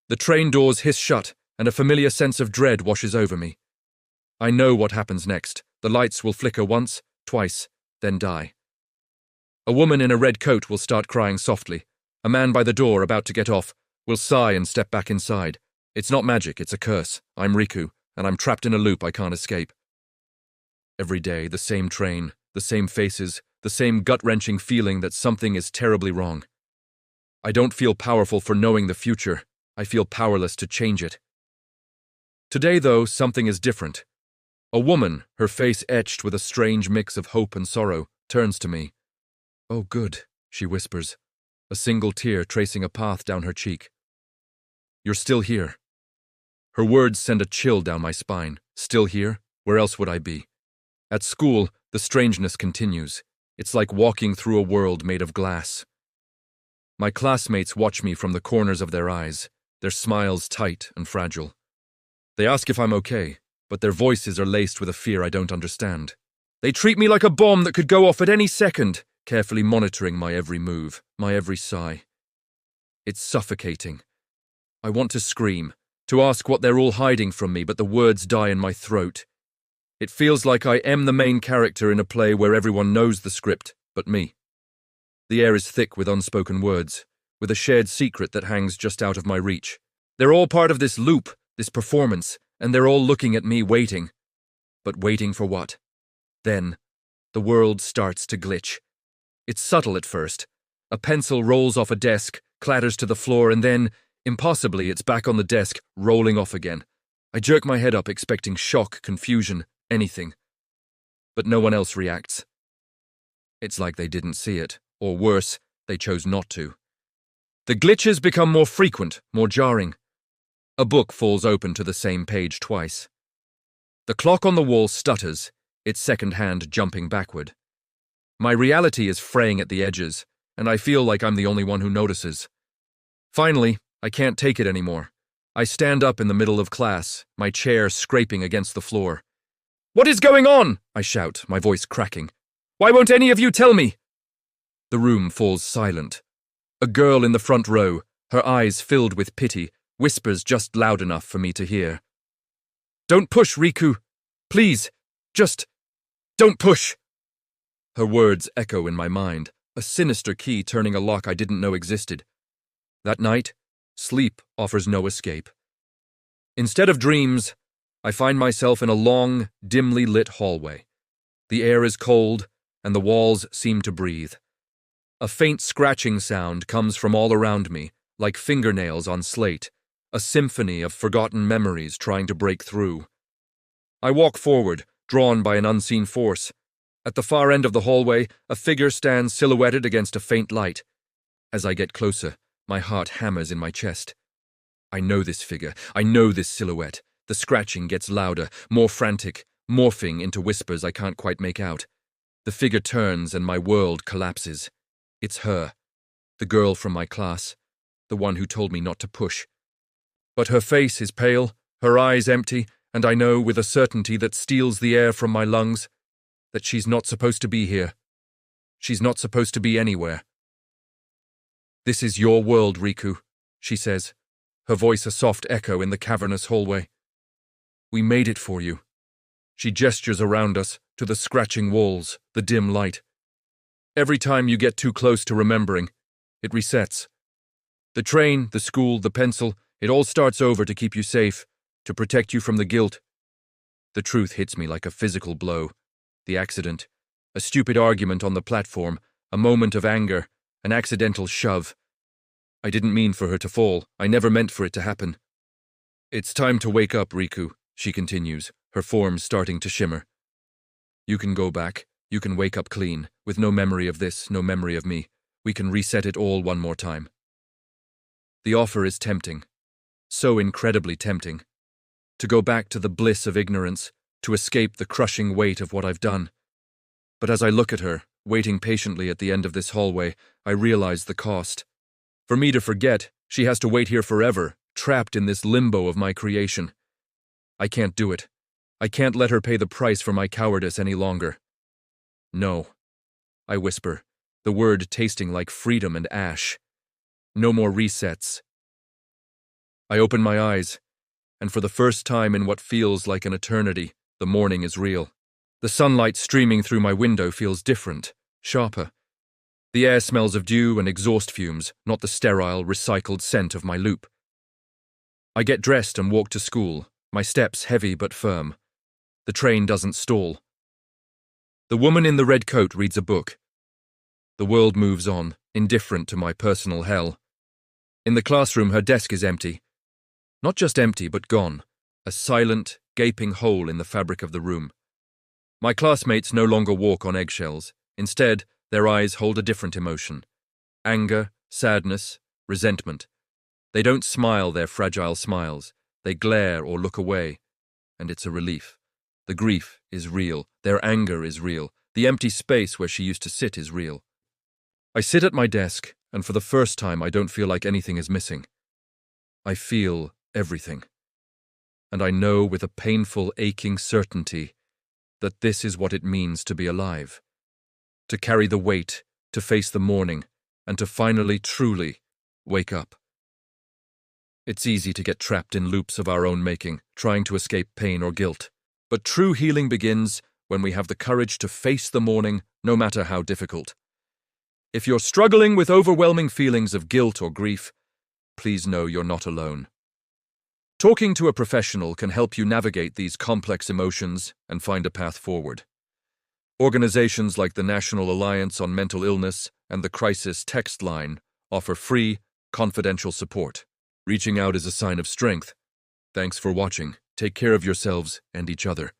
The train doors hiss shut, and a familiar sense of dread washes over me. I know what happens next. The lights will flicker once, twice, then die. A woman in a red coat will start crying softly. A man by the door, about to get off, will sigh and step back inside. It's not magic, it's a curse. I'm Riku, and I'm trapped in a loop I can't escape. Every day, the same train, the same faces, the same gut-wrenching feeling that something is terribly wrong. I don't feel powerful for knowing the future. I feel powerless to change it. Today, though, something is different. A woman, her face etched with a strange mix of hope and sorrow, turns to me. "Oh, good," she whispers, a single tear tracing a path down her cheek. "You're still here." Her words send a chill down my spine. Still here? Where else would I be? At school, the strangeness continues. It's like walking through a world made of glass. My classmates watch me from the corners of their eyes, their smiles tight and fragile. They ask if I'm okay, but their voices are laced with a fear I don't understand. They treat me like a bomb that could go off at any second, carefully monitoring my every move, my every sigh. It's suffocating. I want to scream, to ask what they're all hiding from me, but the words die in my throat. It feels like I am the main character in a play where everyone knows the script, but me. The air is thick with unspoken words, with a shared secret that hangs just out of my reach. They're all part of this loop, this performance, and they're all looking at me waiting. But waiting for what? Then, the world starts to glitch. It's subtle at first. A pencil rolls off a desk, clatters to the floor, and then, impossibly, it's back on the desk, rolling off again. I jerk my head up, expecting shock, confusion, anything. But no one else reacts. It's like they didn't see it, or worse, they chose not to. The glitches become more frequent, more jarring. A book falls open to the same page twice. The clock on the wall stutters, its second hand jumping backward. My reality is fraying at the edges, and I feel like I'm the only one who notices. Finally, I can't take it anymore. I stand up in the middle of class, my chair scraping against the floor. "What is going on?" I shout, my voice cracking. "Why won't any of you tell me?" The room falls silent. A girl in the front row, her eyes filled with pity, whispers just loud enough for me to hear. "Don't push, Riku. Please, just don't push." Her words echo in my mind, a sinister key turning a lock I didn't know existed. That night, sleep offers no escape. Instead of dreams, I find myself in a long, dimly lit hallway. The air is cold, and the walls seem to breathe. A faint scratching sound comes from all around me, like fingernails on slate, a symphony of forgotten memories trying to break through. I walk forward, drawn by an unseen force. At the far end of the hallway, a figure stands silhouetted against a faint light. As I get closer, my heart hammers in my chest. I know this figure. I know this silhouette. The scratching gets louder, more frantic, morphing into whispers I can't quite make out. The figure turns and my world collapses. It's her, the girl from my class, the one who told me not to push. But her face is pale, her eyes empty, and I know with a certainty that steals the air from my lungs that she's not supposed to be here. She's not supposed to be anywhere. "This is your world, Riku," she says, her voice a soft echo in the cavernous hallway. "We made it for you." She gestures around us, to the scratching walls, the dim light. Every time you get too close to remembering, it resets. The train, the school, the pencil, it all starts over to keep you safe, to protect you from the guilt. The truth hits me like a physical blow. The accident, a stupid argument on the platform, a moment of anger, an accidental shove. I didn't mean for her to fall. I never meant for it to happen. "It's time to wake up, Riku," she continues, her form starting to shimmer. "You can go back. You can wake up clean, with no memory of this, no memory of me. We can reset it all one more time." The offer is tempting. So incredibly tempting. To go back to the bliss of ignorance, to escape the crushing weight of what I've done. But as I look at her, waiting patiently at the end of this hallway, I realize the cost. For me to forget, she has to wait here forever, trapped in this limbo of my creation. I can't do it. I can't let her pay the price for my cowardice any longer. "No," I whisper, the word tasting like freedom and ash. "No more resets. I open my eyes, and for the first time in what feels like an eternity, the morning is real. The sunlight streaming through my window feels different, sharper. The air smells of dew and exhaust fumes, not the sterile, recycled scent of my loop. I get dressed and walk to school, my steps heavy but firm. The train doesn't stall. The woman in the red coat reads a book. The world moves on, indifferent to my personal hell. In the classroom, her desk is empty. Not just empty, but gone. A silent, gaping hole in the fabric of the room. My classmates no longer walk on eggshells. Instead, their eyes hold a different emotion. Anger, sadness, resentment. They don't smile their fragile smiles. They glare or look away. And it's a relief. The grief is real. Their anger is real. The empty space where she used to sit is real. I sit at my desk, and for the first time I don't feel like anything is missing. I feel everything. And I know with a painful, aching certainty that this is what it means to be alive. To carry the weight, to face the morning, and to finally, truly, wake up. It's easy to get trapped in loops of our own making, trying to escape pain or guilt. But true healing begins when we have the courage to face the morning, no matter how difficult. If you're struggling with overwhelming feelings of guilt or grief, please know you're not alone. Talking to a professional can help you navigate these complex emotions and find a path forward. Organizations like the National Alliance on Mental Illness and the Crisis Text Line offer free, confidential support. Reaching out is a sign of strength. Thanks for watching. Take care of yourselves and each other.